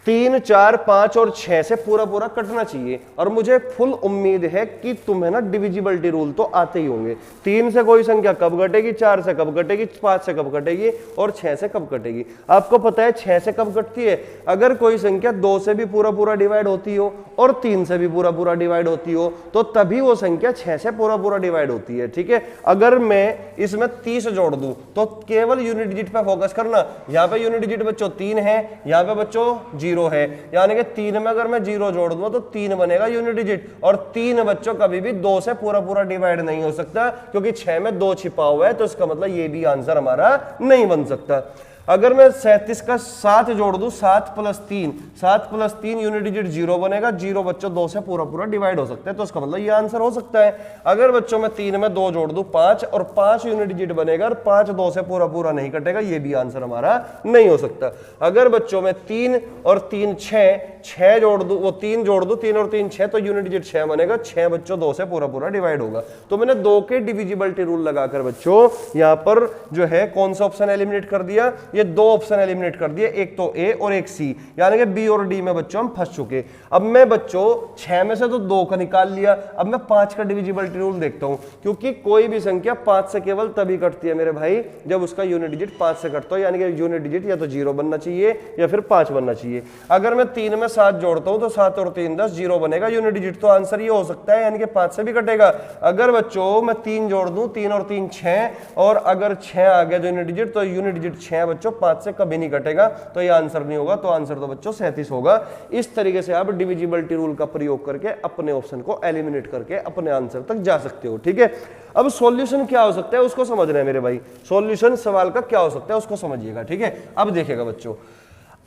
3, 4, 5 और 6 से पूरा पूरा कटना चाहिए। और मुझे फुल उम्मीद है कि तुम्हें ना डिविजिबिलिटी रूल तो आते ही होंगे। 3 से कोई संख्या कब कटेगी, 4 से कब कटेगी, 5 से कब कटेगी और 6 से कब कटेगी। आपको पता है 6 से कब कटती है, अगर कोई संख्या 2 से भी पूरा पूरा डिवाइड होती हो और 3 से भी पूरा पूरा डिवाइड होती हो तो तभी वो संख्या 6 से पूरा पूरा डिवाइड होती है। ठीक है, अगर मैं इसमें 30 जोड़ दूं तो केवल यूनिट डिजिट पे फोकस करना। यहाँ पे यूनिट डिजिट बच्चों 3 है, यहाँ पे बच्चों 0 है, यानी कि 3 में अगर मैं 0 जोड़ दूं तो 3 बनेगा यूनिट डिजिट। और 3 बच्चों कभी भी 2 से पूरा पूरा डिवाइड नहीं हो सकता, क्योंकि 6 में 2 छिपा हुआ है, तो इसका मतलब ये भी आंसर हमारा नहीं बन सकता। अगर मैं 37 का 7 जोड़ दूं, 7 + 3, 7 + 3 यूनिट डिजिट 0 बनेगा। 0 बच्चों 2 से पूरा पूरा डिवाइड हो सकता है, तो इसका मतलब ये आंसर हो सकता है। अगर बच्चों मैं 3 में 2 जोड़ दूं 5 और 5 यूनिट डिजिट बनेगा और 5 2 से पूरा पूरा नहीं कटेगा, ये भी आंसर हमारा नहीं हो सकता। अगर बच्चों में 3 और 3 6 जोड़ दूं, वो 3 जोड़ दूं, 3 और 3 6, तो यूनिट डिजिट 6 बनेगा। 6 बच्चों 2 से पूरा पूरा डिवाइड होगा। तो मैंने 2 के डिविजिबिलिटी रूल लगाकर बच्चों यहाँ पर जो है कौन सा ऑप्शन एलिमिनेट कर दिया, ये 2 ऑप्शन एलिमिनेट कर दिए, एक तो ए और एक सी, यानी कि बी और डी में बच्चों हम फंस चुके। अब मैं बच्चों 6 में से तो 2 का निकाल लिया, अब मैं 5 का डिविजिबिलिटी रूल देखता हूं, क्योंकि कोई भी संख्या 5 से केवल तभी कटती है मेरे भाई जब उसका यूनिट डिजिट 5 से कटता हो, यानी कि यूनिट डिजिट या तो 0 बनना चाहिए या फिर 5 बनना चाहिए। अगर मैं 3 में 7 जोड़ता हूं तो 7 और 3 10, 0 बनेगा यूनिट डिजिट, तो आंसर ये हो सकता है, यानी कि 5 से भी कटेगा। अगर बच्चों मैं 3 जोड़ दूं, 3 और 3 6, और अगर 6 आ गया जो यूनिट डिजिट, तो यूनिट डिजिट 6 बच्चों 5 से कभी नहीं कटेगा, तो ये आंसर नहीं होगा। तो आंसर तो बच्चों 37 होगा। इस तरीके से आप डिविजिबिलिटी रूल का प्रयोग करके अपने ऑप्शन को एलिमिनेट करके अपने आंसर तक जा सकते हो। ठीक है, अब सॉल्यूशन क्या हो सकता है उसको समझ रहे हैं मेरे भाई, सॉल्यूशन सवाल का क्या हो सकता है उसको समझिएगा। ठीक है, अब देखिएगा बच्चों,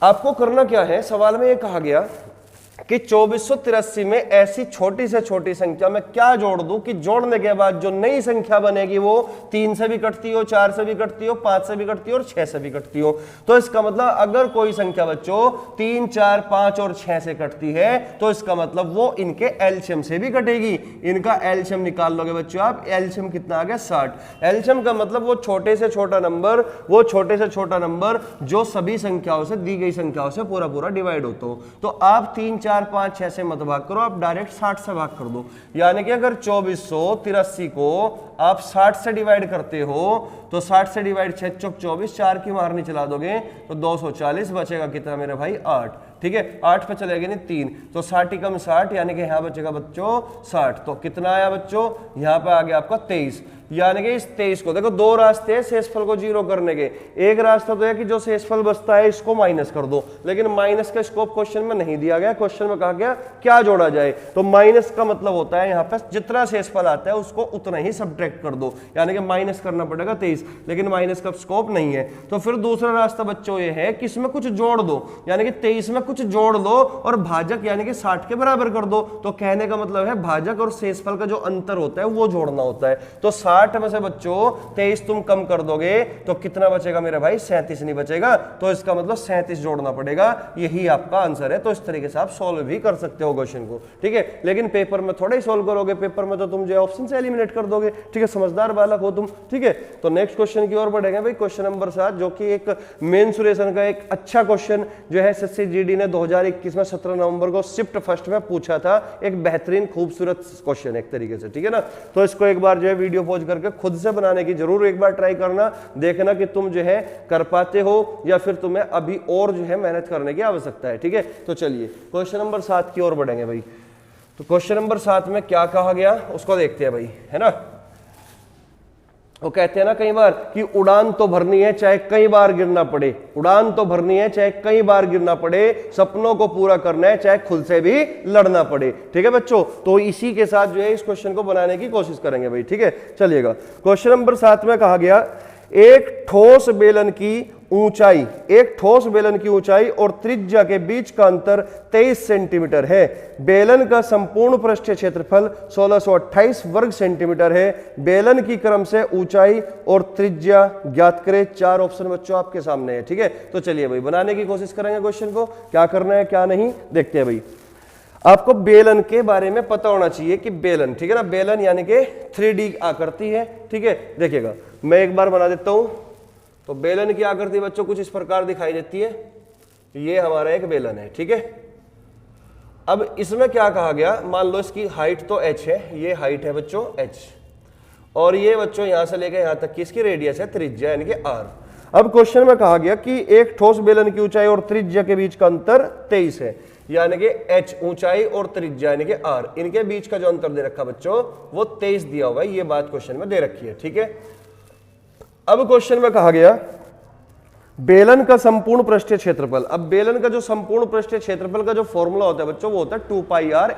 आपको करना क्या है, सवाल में ये कहा गया कि 2483 में ऐसी छोटी से छोटी संख्या में क्या जोड़ दूं कि जोड़ने के बाद जो नई संख्या बनेगी वो 3 से भी कटती हो, 4 से भी कटती हो, 5 से भी कटती हो और 6 से भी कटती हो। तो इसका मतलब अगर कोई संख्या बच्चों 3, 4, 5 और 6 से कटती है तो इसका मतलब वो इनके एलसीएम से भी कटेगी। इनका एलसीएम निकाल लोगे बच्चों आप, एलसीएम कितना आ गया 60। एलसीएम का मतलब वो छोटे से छोटा नंबर, वो छोटे से छोटा नंबर जो सभी संख्याओं से, दी गई संख्याओं से पूरा पूरा डिवाइड होता हो। तो आप 3, 4, 5, 6 से मत भाग करो, आप डायरेक्ट 60 से भाग कर दो। यानी कि अगर 2483 को आप 60 से डिवाइड करते हो तो 60 से डिवाइड 6 चौक 24, 4 की मारनी चला दोगे तो 240, बचेगा कितना मेरे भाई 8। ठीक है, 8 पे चलेगा नहीं 3, तो 60 कम 60, यानी कि यहाँ बचेगा बच्चों 60। तो कितना आया बच्चों, यहाँ पे आ गया आपका 23। यानी कि इस 23 को देखो, 2 रास्ते हैं शेषफल को 0 करने के। एक रास्ता तो है कि जो शेषफल बचता है इसको माइनस कर दो, लेकिन माइनस का स्कोप क्वेश्चन में नहीं दिया गया। क्वेश्चन में कहा गया क्या जोड़ा जाए, तो माइनस का मतलब होता है यहाँ पे जितना शेषफल आता है उसको उतना ही सब्ट्रैक्ट कर दो, यानी कि माइनस करना पड़ेगा 23, लेकिन माइनस का स्कोप नहीं है। तो फिर दूसरा रास्ता बच्चों ये है कि इसमें कुछ जोड़ दो, यानी कि 23 में कुछ जोड़ दो और भाजक यानी कि 60 के बराबर कर दो। तो कहने का मतलब है भाजक और शेषफल का जो अंतर होता है वो जोड़ना होता है। तो 60 में से बच्चों 23 तुम कम कर दोगे तो कितना बचेगा मेरे भाई, 37 नहीं बचेगा। तो इसका मतलब 37 जोड़ना पड़ेगा, यही आपका आंसर है। तो इस तरीके से आप सोल्व भी कर सकते हो क्वेश्चन को। ठीक है, लेकिन पेपर में थोड़ा ही सोल्व करोगे, पेपर में तो तुम जो ऑप्शन से एलिमिनेट कर दोगे। ठीक है, समझदार बालक हो तुम। ठीक है, तो नेक्स्ट क्वेश्चन की ओर बढ़ेंगे भाई, क्वेश्चन नंबर 7, जो कि एक मेंसुरेशन का एक अच्छा क्वेश्चन जो है एसएससी जीडी ने 2021 में 17 नवंबर को शिफ्ट फर्स्ट में पूछा था। एक बेहतरीन खूबसूरत क्वेश्चन एक तरीके से। ठीक है ना, तो इसको एक बार जो है वीडियो पॉज करके खुद से बनाने की जरूर एक बार ट्राई करना, देखना कि तुम जो है कर पाते हो या फिर तुम्हें अभी और जो है मेहनत करने की आवश्यकता है। ठीक है, तो चलिए क्वेश्चन नंबर 7 की ओर बढ़ेंगे भाई। तो क्वेश्चन नंबर 7 में क्या कहा गया उसको देखते हैं भाई, है ना। वो कहते हैं ना कई बार कि उड़ान तो भरनी है चाहे कई बार गिरना पड़े, उड़ान तो भरनी है चाहे कई बार गिरना पड़े, सपनों को पूरा करना है चाहे खुद से भी लड़ना पड़े। ठीक है बच्चों, तो इसी के साथ जो है इस क्वेश्चन को बनाने की कोशिश करेंगे भाई। ठीक है, चलिएगा क्वेश्चन नंबर 7 में कहा गया एक ठोस बेलन की ऊंचाई, एक ठोस बेलन की ऊंचाई और त्रिज्या के बीच का अंतर 23 सेंटीमीटर है। बेलन का संपूर्ण पृष्ठीय क्षेत्रफल 1628 वर्ग सेंटीमीटर है। बेलन की क्रम से ऊंचाई और त्रिज्या ज्ञात करें। 4 ऑप्शन बच्चों आपके सामने है। ठीक है, तो चलिए भाई बनाने की कोशिश करेंगे क्वेश्चन को, क्या करना है क्या नहीं देखते हैं भाई। आपको बेलन के बारे में पता होना चाहिए कि बेलन, ठीक है ना, बेलन यानी कि 3D आकृति है। ठीक है, देखिएगा मैं एक बार बना देता हूं। तो बेलन की आकृति बच्चों कुछ इस प्रकार दिखाई देती है। ये हमारा एक बेलन है, ठीक है। अब इसमें क्या कहा गया, मान लो इसकी हाइट तो h है, ये हाइट है बच्चों h, और ये बच्चों यहां से लेकर यहां तक की इसकी रेडियस है त्रिज्या यानी कि r। अब क्वेश्चन में कहा गया कि एक ठोस बेलन की ऊंचाई और त्रिज्या के बीच का अंतर 23 है, यानी कि h ऊंचाई और त्रिज्या यानी कि r, इनके बीच का जो अंतर दे रखा बच्चों वो 23 दिया हुआ है, ये बात क्वेश्चन में दे रखी है, ठीक है। अब क्वेश्चन में कहा गया बेलन का संपूर्ण पृष्ठीय क्षेत्रफल। अब बेलन का जो संपूर्ण पृष्ठीय क्षेत्रफल का जो फॉर्मूला होता है बच्चों वो होता है 2πr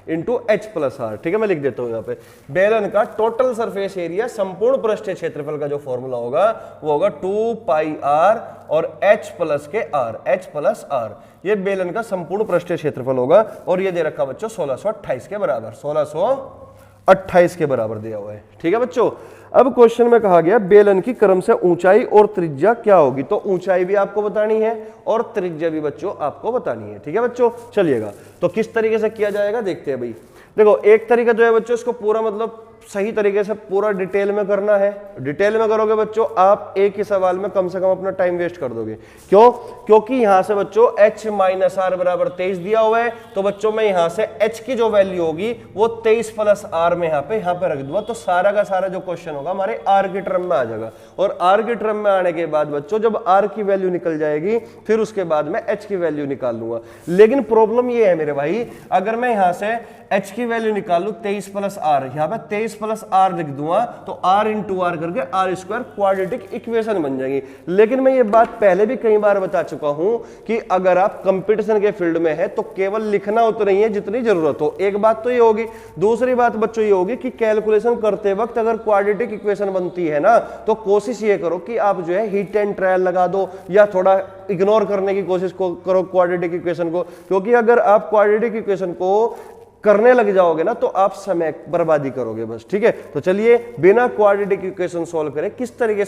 into h plus are, ठीक है। मैं लिख देता हूं यहां पे, बेलन का टोटल सरफेस एरिया संपूर्ण पृष्ठीय क्षेत्रफल का जो फॉर्मूला होगा वो होगा 2πr और h प्लस के r, h प्लस r, ये बेलन का संपूर्ण पृष्ठीय क्षेत्रफल होगा। और ये दे रखा बच्चों 1628 के बराबर, 1628 के बराबर दिया हुआ है, ठीक है बच्चों। अब क्वेश्चन में कहा गया बेलन की क्रम से ऊंचाई और त्रिज्या क्या होगी, तो ऊंचाई भी आपको बतानी है और त्रिज्या भी बच्चों आपको बतानी है, ठीक है बच्चों। चलिएगा तो किस तरीके से किया जाएगा देखते हैं भाई। देखो एक तरीका जो है बच्चों इसको पूरा मतलब सही तरीके से पूरा डिटेल में करना है। डिटेल में करोगे बच्चों आप एक ही सवाल में कम से कम अपना टाइम वेस्ट कर दोगे। क्यों? क्योंकि यहां से बच्चों h माइनस आर बराबर 23 दिया हुआ है, तो बच्चों में यहां से h की जो वैल्यू होगी वो 23 प्लस आर में यहाँ पे रख दूंगा, तो सारा का सारा जो क्वेश्चन होगा हमारे आर की टर्म में आ जाएगा। और आर की टर्म में आने के बाद बच्चों जब आर की वैल्यू निकल जाएगी फिर उसके बाद में h की वैल्यू निकाल लूंगा। लेकिन प्रॉब्लम ये है मेरे भाई, अगर मैं यहां से h की वैल्यू निकालू 23 प्लस आर, यहाँ पे 23 प्लस आर लिख दूंगा तो r इंटू आर करके आर स्क्वायर क्वाड्रेटिक इक्वेशन बन जाएगी। लेकिन मैं ये बात पहले भी कई बार बता चुका हूं कि अगर आप कंपटीशन के फील्ड में है तो केवल लिखना उतना ही है जितनी जरूरत हो। एक बात तो ये होगी। दूसरी बात बच्चों ये होगी कि कैलकुलेशन करते वक्त अगर क्वाड्रेटिक इक्वेशन बनती है ना तो कोशिश ये करो कि आप जो है हिट एंड ट्रायल लगा दो या थोड़ा इग्नोर करने की कोशिश करो क्वाड्रेटिक इक्वेशन को, क्योंकि अगर आप क्वाड्रेटिक इक्वेशन को करने लग जाओगे ना तो आप समय बर्बादी करोगे बस, ठीक है। तो चलिए बिना क्वाड्रेटिक इक्वेशन सॉल्व करें किस तरीके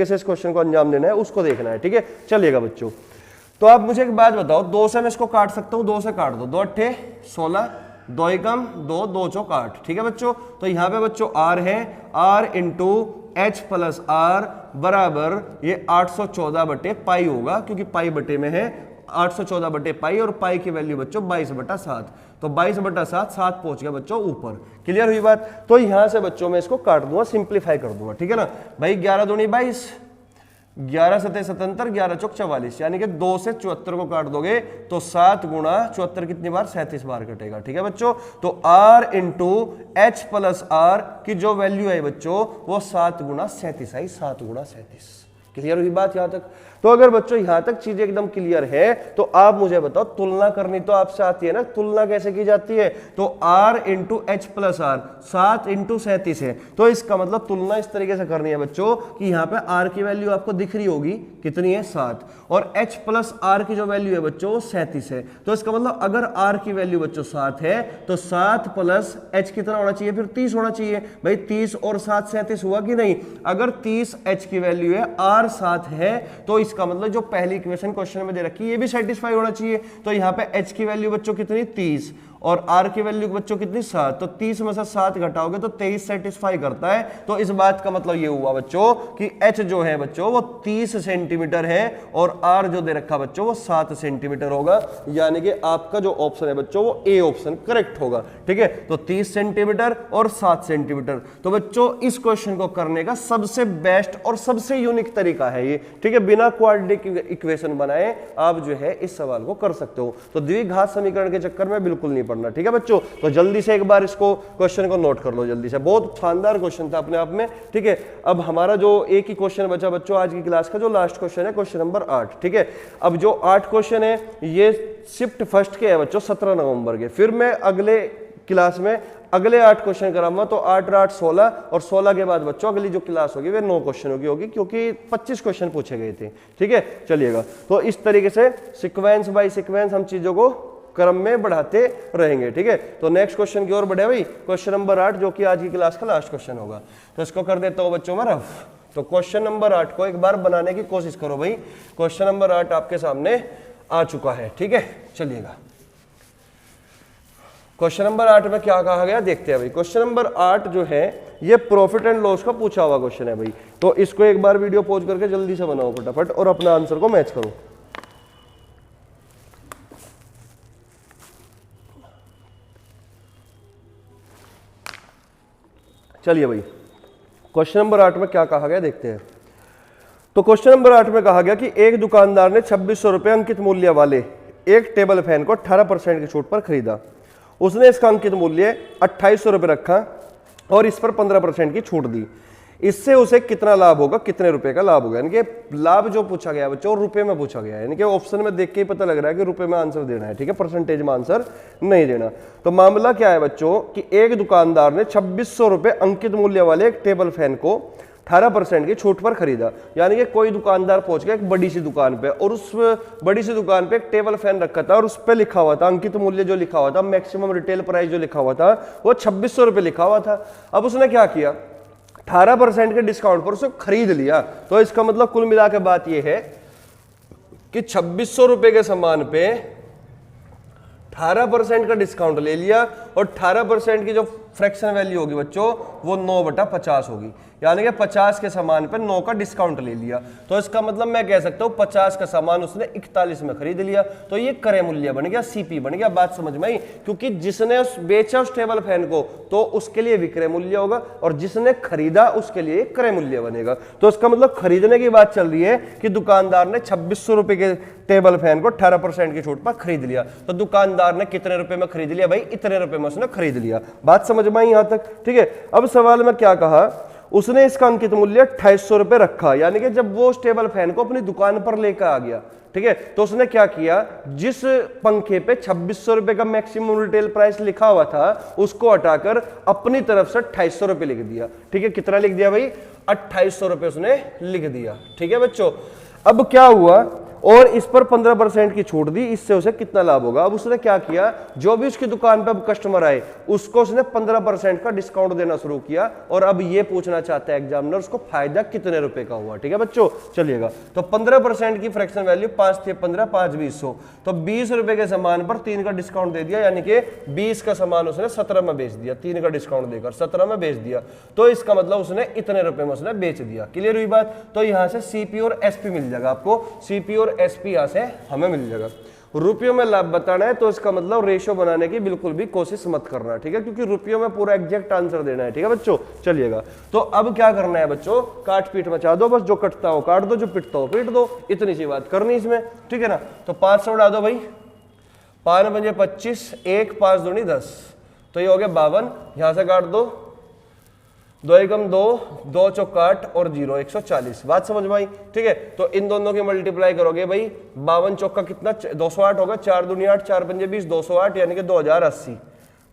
से इस क्वेश्चन को अंजाम देना है उसको देखना है, ठीक है। चलिएगा बच्चों, तो आप मुझे एक बात बताओ, 2 से मैं इसको काट सकता हूं, 2 से काट दो, 2 अट्ठे 16, 2 एकम 2, 2 चौक 8, ठीक है बच्चों। तो यहाँ पे बच्चों r है, r into h plus r बराबर ये 814 बटे पाई होगा, क्योंकि पाई बटे में है 814 बटे पाई, और पाई की वैल्यू बच्चों 22/7, तो 22/7 7 पहुंच गया बच्चों ऊपर। क्लियर हुई बात? तो यहां से बच्चों मैं इसको काट दूंगा, सिंप्लीफाई कर दूंगा, ठीक है ना भाई। 11 दूनी 22, 11 सतह 77, 11 चौक 44, यानी कि 2 से 74 को काट दोगे तो 7 गुणा 74 कितनी बार? 37 बार कटेगा, ठीक है बच्चों। तो r into h plus r की जो वैल्यू है बच्चों वो 7 गुणा 37 आई, 7 गुणा 37। क्लियर हुई बात यहां तक? तो अगर बच्चों यहां तक चीजें एकदम क्लियर है तो आप मुझे बताओ, तुलना करनी तो आपसे आती है ना, तुलना कैसे की जाती है? तो r into h plus r 7 into 37 है, तो इसका मतलब तुलना इस तरीके से करनी है बच्चों कि यहाँ पे r की वैल्यू आपको दिख रही होगी कितनी है? 7, और h प्लस आर की जो वैल्यू है बच्चों वो 37 है। तो इसका मतलब अगर r की वैल्यू बच्चों 7 है तो 7 प्लस h कितना होना चाहिए? फिर 30 होना चाहिए भाई। 30 और 7 37 हुआ कि नहीं? अगर 30 h की वैल्यू है, r 7 है, तो इसका मतलब जो पहली इक्वेशन क्वेश्चन में दे रखी है ये भी सेटिस्फाई होना चाहिए। तो यहाँ पे h की वैल्यू बच्चों कितनी? 30, और r की वैल्यू बच्चों कितनी? 7, तो 30 में से 7 घटाओगे तो 23 सेटिस्फाई करता है। तो इस बात का मतलब ये हुआ बच्चों कि h जो है बच्चों वो 30 सेंटीमीटर है और r जो दे रखा बच्चों वो 7 सेंटीमीटर होगा, यानी कि आपका जो ऑप्शन है बच्चों वो ए ऑप्शन करेक्ट होगा, ठीक है। तो 30 सेंटीमीटर और 7 सेंटीमीटर। तो बच्चों इस क्वेश्चन को करने का सबसे बेस्ट और सबसे यूनिक तरीका है ये, ठीक है। बिना क्वाड्रेटिक इक्वेशन बनाए आप जो है इस सवाल को कर सकते हो। तो द्विघात समीकरण के चक्कर में बिल्कुल नहीं पढ़ना, ठीक है बच्चों। तो जल्दी से एक बार इसको क्वेश्चन को नोट कर लो जल्दी से, बहुत शानदार क्वेश्चन था अपने आप में, ठीक है। अब हमारा जो एक ही क्वेश्चन बचा बच्चों आज की क्लास का, जो लास्ट क्वेश्चन है क्वेश्चन नंबर 8, ठीक है। अब जो 8 क्वेश्चन है ये शिफ्ट फर्स्ट के है बच्चों 17 नवंबर के। फिर मैं अगले क्लास में अगले 8 क्वेश्चन कराऊंगा, तो 8 8 16, और 16 के बाद बच्चों अगली जो क्लास होगी वे 9 क्वेश्चन होगी, क्योंकि 25 क्वेश्चन पूछे गए थे, ठीक है। चलिएगा, तो इस तरीके से सीक्वेंस बाय सीक्वेंस हम चीजों को क्रम में बढ़ाते रहेंगे, ठीक है। तो नेक्स्ट क्वेश्चन की ओर बढ़े भाई, क्वेश्चन नंबर 8 जो कि आज की क्लास का लास्ट क्वेश्चन होगा। तो इसको कर देता हूं बच्चों मैं रफ। तो क्वेश्चन नंबर 8 को एक बार बनाने की कोशिश करो भाई। क्वेश्चन नंबर 8 आपके सामने आ चुका है, ठीक है। चलिएगा, क्वेश्चन नंबर 8 में क्या कहा गया देखते हैं भाई। क्वेश्चन नंबर 8 जो है ये प्रॉफिट एंड लॉस का पूछा हुआ क्वेश्चन है भाई। तो इसको एक बार वीडियो पॉज करके जल्दी से बनाओ फटाफट और अपना आंसर को मैच करो। चलिए भाई, क्वेश्चन नंबर 8 में क्या कहा गया देखते हैं। तो क्वेश्चन नंबर 8 में कहा गया कि एक दुकानदार ने 2600 रुपये अंकित मूल्य वाले एक टेबल फैन को 18% की छूट पर खरीदा। उसने इसका अंकित मूल्य 2800 रुपये रखा और इस पर 15% की छूट दी। इससे उसे कितना लाभ होगा, कितने रुपए का लाभ होगा। यानी कि लाभ जो पूछा गया बच्चों रुपए में पूछा गया है, यानी कि ऑप्शन में देख के ही पता लग रहा है कि रुपए में आंसर देना है, ठीक है, परसेंटेज में आंसर नहीं देना। तो मामला क्या है बच्चों कि एक दुकानदार ने 2600 रुपये अंकित मूल्य वाले एक टेबल फैन को 18% की छूट पर खरीदा। यानी कि कोई दुकानदार पहुंच गया एक बड़ी सी दुकान पे और उस बड़ी सी दुकान पे एक टेबल फैन रखा था और उस पे लिखा हुआ था अंकित मूल्य जो लिखा हुआ था, मैक्सिमम रिटेल प्राइस जो लिखा हुआ था वो 2600 रुपये लिखा हुआ था। अब उसने क्या किया, 18% के डिस्काउंट पर उसे खरीद लिया। तो इसका मतलब कुल मिला के बात यह है कि 2600 रुपये के सामान पे 18% का डिस्काउंट ले लिया और 18% की जो फ्रैक्शन वैल्यू होगी बच्चों वो 9/50 होगी। यानी कि 50 के सामान पे 9 का डिस्काउंट ले लिया। तो इसका मतलब मैं कह सकता हूं 50 का सामान उसने 41 में खरीद लिया। तो ये क्रय मूल्य बन गया, सीपी बन गया। बात समझ में आई? क्योंकि जिसने बेचा उस टेबल फैन को तो उसके लिए विक्रय मूल्य होगा और जिसने खरीदा उसके लिए क्रय मूल्य बनेगा। तो इसका मतलब खरीदने की बात चल रही है कि दुकानदार ने 2600 रुपए के टेबल फैन को 18% की छूट पर खरीद लिया। तो दुकानदार ने कितने रुपए में खरीद लिया भाई? इतने रुपए में उसने खरीद लिया। बात समझ में आई यहां तक? ठीक है। अब सवाल में क्या कहा, उसने इसका अंकित मूल्य 2800 रुपए रखा। यानी कि जब वो उस टेबल फैन को अपनी दुकान पर लेकर आ गया, ठीक है, तो उसने क्या किया, जिस पंखे पे 2600 रुपए का मैक्सिमम रिटेल प्राइस लिखा हुआ था उसको हटाकर अपनी तरफ से 2800 रुपए लिख दिया। ठीक है, कितना लिख दिया भाई? 2800 रुपए उसने लिख दिया। ठीक है बच्चों, अब क्या हुआ, और इस पर 15% की छूट दी, इससे उसे कितना लाभ होगा। अब उसने क्या किया, जो भी उसकी दुकान पे अब कस्टमर आए उसको उसने 15% का डिस्काउंट देना शुरू किया और अब ये पूछना चाहता है एग्जामिनर उसको फायदा कितने रुपए का हुआ। ठीक है बच्चों, चलिएगा। तो 15% की फ्रैक्शन वैल्यू 5 थे 15, 5 20 तो 20 रुपए के सामान पर 3 का डिस्काउंट दे दिया। यानी कि 20 का सामान उसने 17 में बेच दिया, 3 का डिस्काउंट देकर 17 में बेच दिया। तो इसका मतलब उसने इतने रुपए में उसने बेच दिया। क्लियर हुई बात? तो यहां से सीपी और एसपी मिल जाएगा आपको, सीपी और एसपी यहां से हमें मिल जाएगा। रुपयों में लाभ बताना है तो इसका मतलब रेशो बनाने की बिल्कुल भी कोशिश मत करना। ठीक है, क्योंकि रुपयों में पूरा एग्जैक्ट आंसर देना है। ठीक है बच्चों, चलिएगा। तो अब क्या करना है बच्चों, काट पीट मचा दो, बस जो कटता हो काट दो, जो पिटता हो पीट दो, इतनी सी बात करनी इसमें। ठीक है ना, तो 5 से उड़ा दो भाई, 5 बजे 25, 1 5 दूनी 10, तो ये हो गया 52। यहां से काट दो, 2 एकम 2, 2 चौक 8 और 0 140। बात समझ में आई? ठीक है, तो इन दोनों की मल्टीप्लाई करोगे भाई, 52 चौक का कितना 208 होगा, 4 दूनी 8, 4 पंजे 20, 208 यानी कि 2080,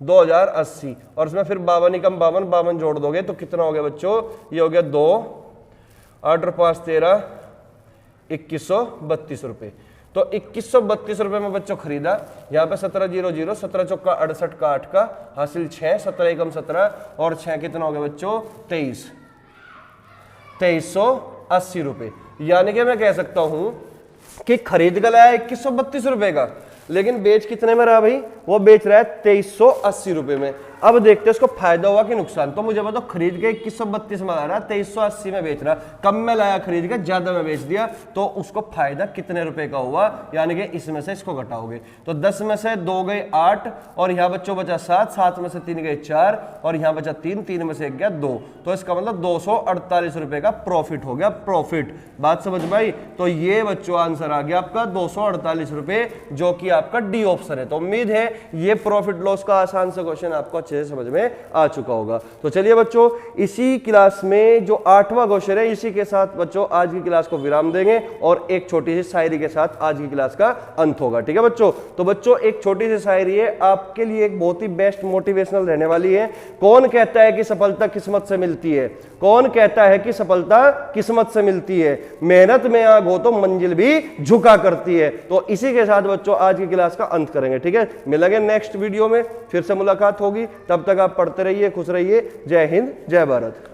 2080। और इसमें फिर 52 एकम 52, 52 जोड़ दोगे तो कितना हो गया बच्चों, ये हो गया 2, 8 और 5 13, 2132 रुपए। तो 2132 रुपए में बच्चों खरीदा। यहाँ पे 1700, 17 चौका 68 का 8 का हासिल 6, 17 एकम 17 और 6 कितना हो गया बच्चों 23, 2380 रुपए। यानी कि मैं कह सकता हूं कि खरीद कर लाया 2132 रुपए का, लेकिन बेच कितने में रहा भाई? वो बेच रहा है 2380 रुपए में। अब देखते हैं इसको फायदा हुआ कि नुकसान। तो मुझे बताओ, खरीद के 2132 में आ रहा, 2380 में बेच रहा, कम में लाया खरीद के, ज्यादा में बेच दिया, तो उसको फायदा कितने रुपए का हुआ? यानी कि इसमें से इसको घटाओगे तो 10 में से 2 गए 8 और यहां बच्चों बचा 7, 7 में से 3 गए 4 और यहां बचा 3, 3 में से 1 गया 2। तो इसका मतलब 248 रुपए का प्रॉफिट हो गया, प्रॉफिट। बात समझ में आई? तो ये बच्चों आंसर आ गया आपका 248 रुपए, जो कि आपका डी ऑप्शन है। तो उम्मीद है ये प्रॉफिट लॉस का आसान सा क्वेश्चन आपको अच्छे से समझ में आ चुका होगा। तो चलिए बच्चों, इसी क्लास में जो 8वां क्वेश्चन है, इसी के साथ बच्चों आज की क्लास को विराम देंगे और एक छोटी सी शायरी के साथ आज की क्लास का अंत होगा। ठीक है बच्चों? तो बच्चों एक छोटी सी शायरी है आपके लिए, एक बहुत ही बेस्ट मोटिवेशनल रहने वाली है। कौन कहता है कि सफलता किस्मत से मिलती है? कौन कहता है कि सफलता किस्मत से मिलती है? मेहनत में आग हो तो मंजिल भी झुका करती है। तो इसी के साथ बच्चों आज की क्लास का अंत करेंगे। ठीक है, मिलेंगे नेक्स्ट वीडियो में, फिर से मुलाकात होगी। तब तक आप पढ़ते रहिए, खुश रहिए। जय हिंद, जय भारत।